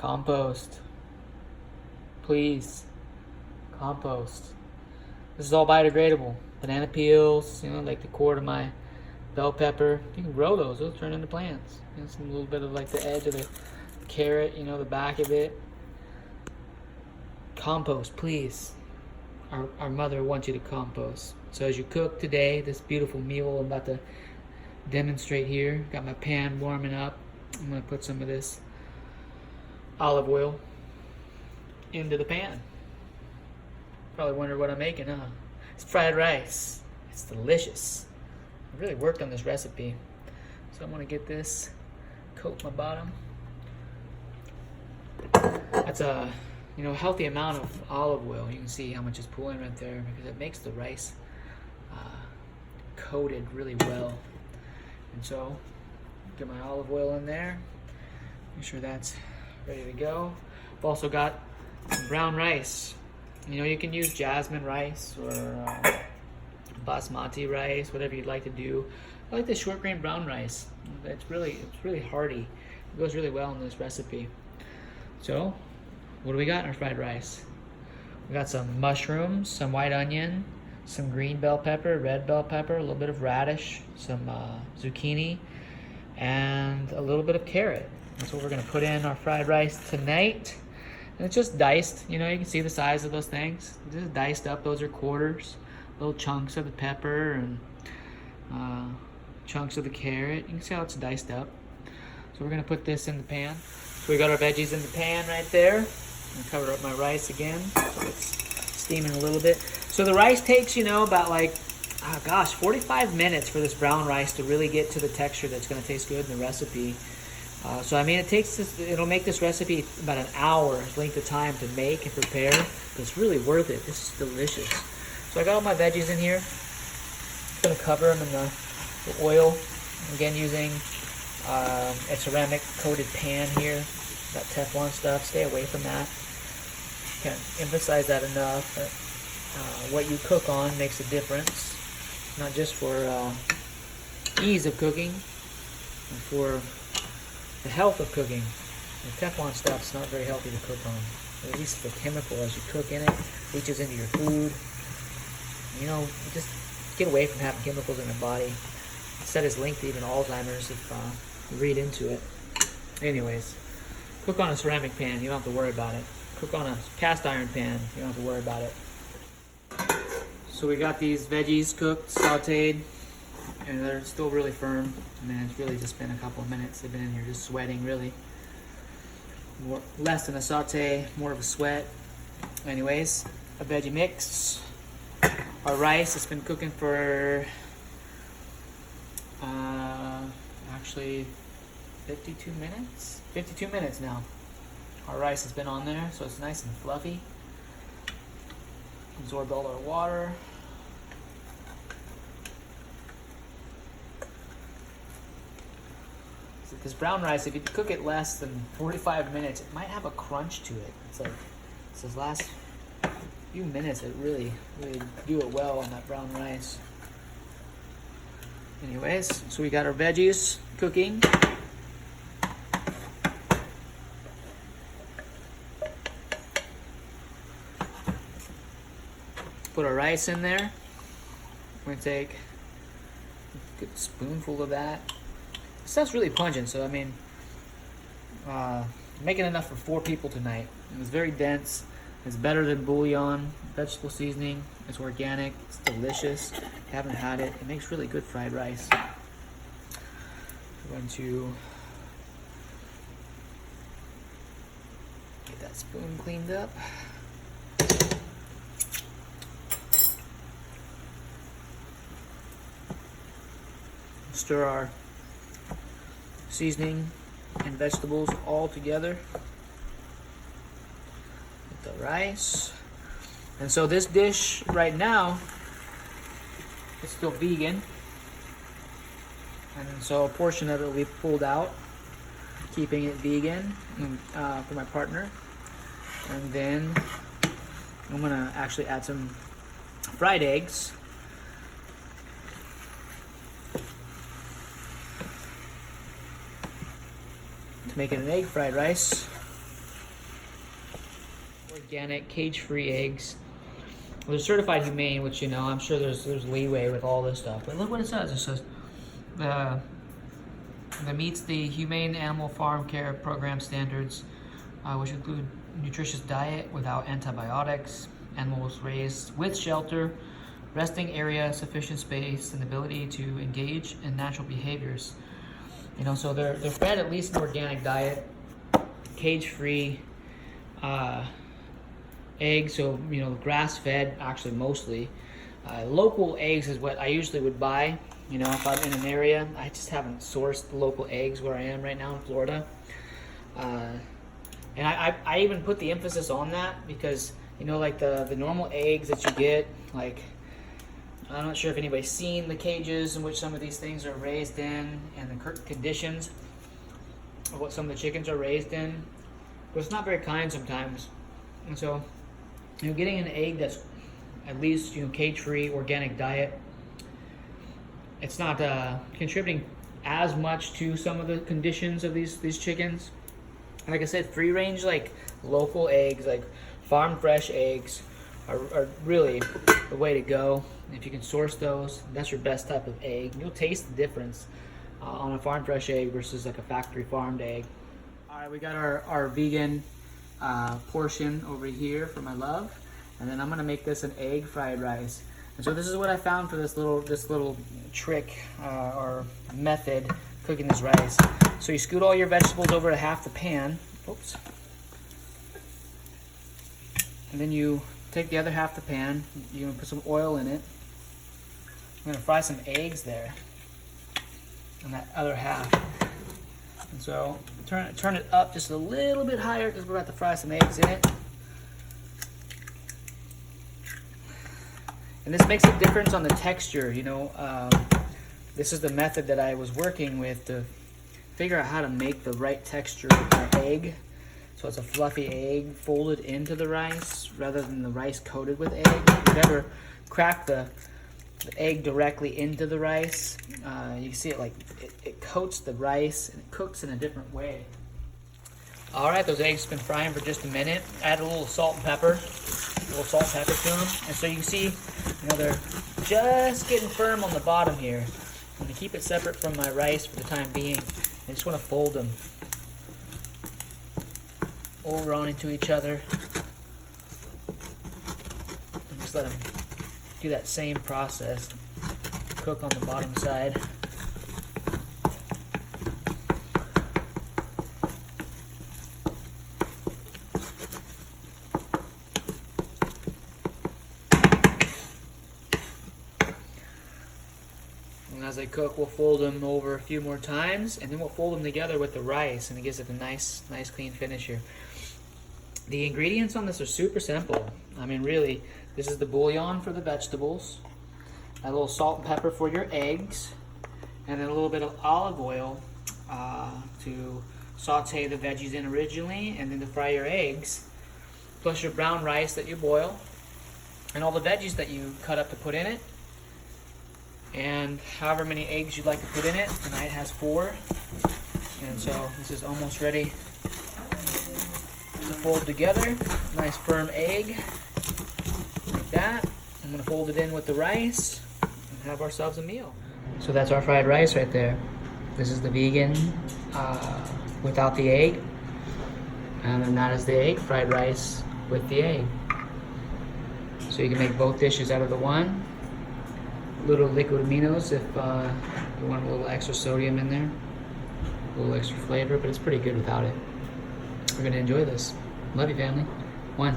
Compost. Please. Compost. This is all biodegradable. Banana peels, like the core of my bell pepper. You can grow those. They'll turn into plants. Some little bit of like the edge of the carrot, the back of it. Compost, please. Our mother wants you to compost. So as you cook today, this beautiful meal I'm about to demonstrate here. Got my pan warming up. I'm going to put some of this olive oil into the pan. Probably wonder what I'm making, huh? It's fried rice. It's delicious. I really worked on this recipe. So I'm going to get this, coat my bottom. That's a healthy amount of olive oil. You can see how much is pooling right there because it makes the rice coated really well. And so, get my olive oil in there. Make sure that's ready to go. I've also got some brown rice. You can use jasmine rice or basmati rice, whatever you'd like to do. I like the short grain brown rice. It's really hearty. It goes really well in this recipe. So, what do we got in our fried rice? We got some mushrooms, some white onion, some green bell pepper, red bell pepper, a little bit of radish, some zucchini, and a little bit of carrot. That's what we're gonna put in our fried rice tonight. And it's just diced, you can see the size of those things. Just diced up, those are quarters, little chunks of the pepper and chunks of the carrot. You can see how it's diced up. So we're gonna put this in the pan. So we got our veggies in the pan right there. I'm gonna cover up my rice again, so it's steaming a little bit. So the rice takes, about 45 minutes for this brown rice to really get to the texture that's gonna taste good in the recipe. It'll make this recipe about an hour's length of time to make and prepare, but it's really worth it. This is delicious. So I got all my veggies in here. I'm gonna cover them in the oil. Again, using a ceramic coated pan here. That Teflon stuff, stay away from that. Can't emphasize that enough. What you cook on makes a difference, not just for ease of cooking, and for the health of cooking. The Teflon stuff's not very healthy to cook on. At least the chemical as you cook in it leaches into your food. Just get away from having chemicals in your body. It's said it's linked to even Alzheimer's if you read into it. Anyways, cook on a ceramic pan, you don't have to worry about it. Cook on a cast iron pan, you don't have to worry about it. So we got these veggies cooked, sauteed, and they're still really firm. It's really just been a couple of minutes. They've been in here just sweating, really. Less than a saute, more of a sweat. Anyways, a veggie mix. Our rice has been cooking for actually 52 minutes. 52 minutes now. Our rice has been on there, so it's nice and fluffy. Absorbed all our water. This brown rice, if you cook it less than 45 minutes, it might have a crunch to it. It's those last few minutes that really do it well on that brown rice. Anyways, so we got our veggies cooking. Put our rice in there. We're gonna take a good spoonful of that. This stuff's really pungent, so making enough for 4 people tonight. It's very dense. It's better than bouillon, vegetable seasoning. It's organic. It's delicious. If you haven't had it, it makes really good fried rice. I'm going to get that spoon cleaned up. Stir our seasoning and vegetables all together with the rice. And so this dish right now is still vegan, and so a portion of it will be pulled out, keeping it vegan for my partner. And then I'm gonna actually add some fried eggs. To make it an egg fried rice. organic, cage-free eggs. Well, they're certified humane, which, you know, I'm sure there's leeway with all this stuff. But look what it says. It says that meets the Humane Animal Farm Care Program standards, which include nutritious diet without antibiotics, animals raised with shelter, resting area, sufficient space, and ability to engage in natural behaviors. You know, so they're fed at least an organic diet, cage-free eggs, so, you know, grass-fed, actually mostly. Local eggs is what I usually would buy. You know, if I'm in an area, I just haven't sourced local eggs where I am right now in Florida. And I even put the emphasis on that because, you know, like the normal eggs that you get, like, I'm not sure if anybody's seen the cages in which some of these things are raised in and the conditions of what some of the chickens are raised in. But it's not very kind sometimes. And so, you know, getting an egg that's at least, you know, cage-free, organic diet, it's not contributing as much to some of the conditions of these chickens. Like I said, free-range, like local eggs, like farm fresh eggs, are really the way to go. If you can source those, that's your best type of egg. You'll taste the difference on a farm fresh egg versus like a factory farmed egg. All right, we got our vegan portion over here for my love, and then I'm gonna make this an egg fried rice. And so this is what I found for this little trick or method cooking this rice. So you scoot all your vegetables over to half the pan. Oops. And then you take the other half the pan. You're gonna put some oil in it. I'm gonna fry some eggs there on that other half. And so turn it up just a little bit higher because we're about to fry some eggs in it. And this makes a difference on the texture, you know. This is the method that I was working with to figure out how to make the right texture of my egg. So it's a fluffy egg folded into the rice rather than the rice coated with egg. If you never crack the egg directly into the rice, you can see it like it coats the rice and it cooks in a different way. All right, those eggs have been frying for just a minute. Add a little salt and pepper. A little salt and pepper to them. And so you can see, you know, they're just getting firm on the bottom here. I'm gonna keep it separate from my rice for the time being. I just wanna fold them over on into each other. And just let them do that same process. Cook on the bottom side. And as they cook, we'll fold them over a few more times, and then we'll fold them together with the rice, and it gives it a nice clean finish here. The ingredients on this are super simple. I mean, really, this is the bouillon for the vegetables, a little salt and pepper for your eggs, and then a little bit of olive oil to saute the veggies in originally, and then to fry your eggs, plus your brown rice that you boil, and all the veggies that you cut up to put in it, and however many eggs you'd like to put in it. Tonight has 4, and so this is almost ready to fold together. Nice firm egg, like that. I'm gonna fold it in with the rice and have ourselves a meal. So that's our fried rice right there. This is the vegan without the egg, and then that is the egg fried rice with the egg. So you can make both dishes out of the one. Little liquid aminos if you want a little extra sodium in there, a little extra flavor, but it's pretty good without it. We're gonna enjoy this. Love you, family. 1.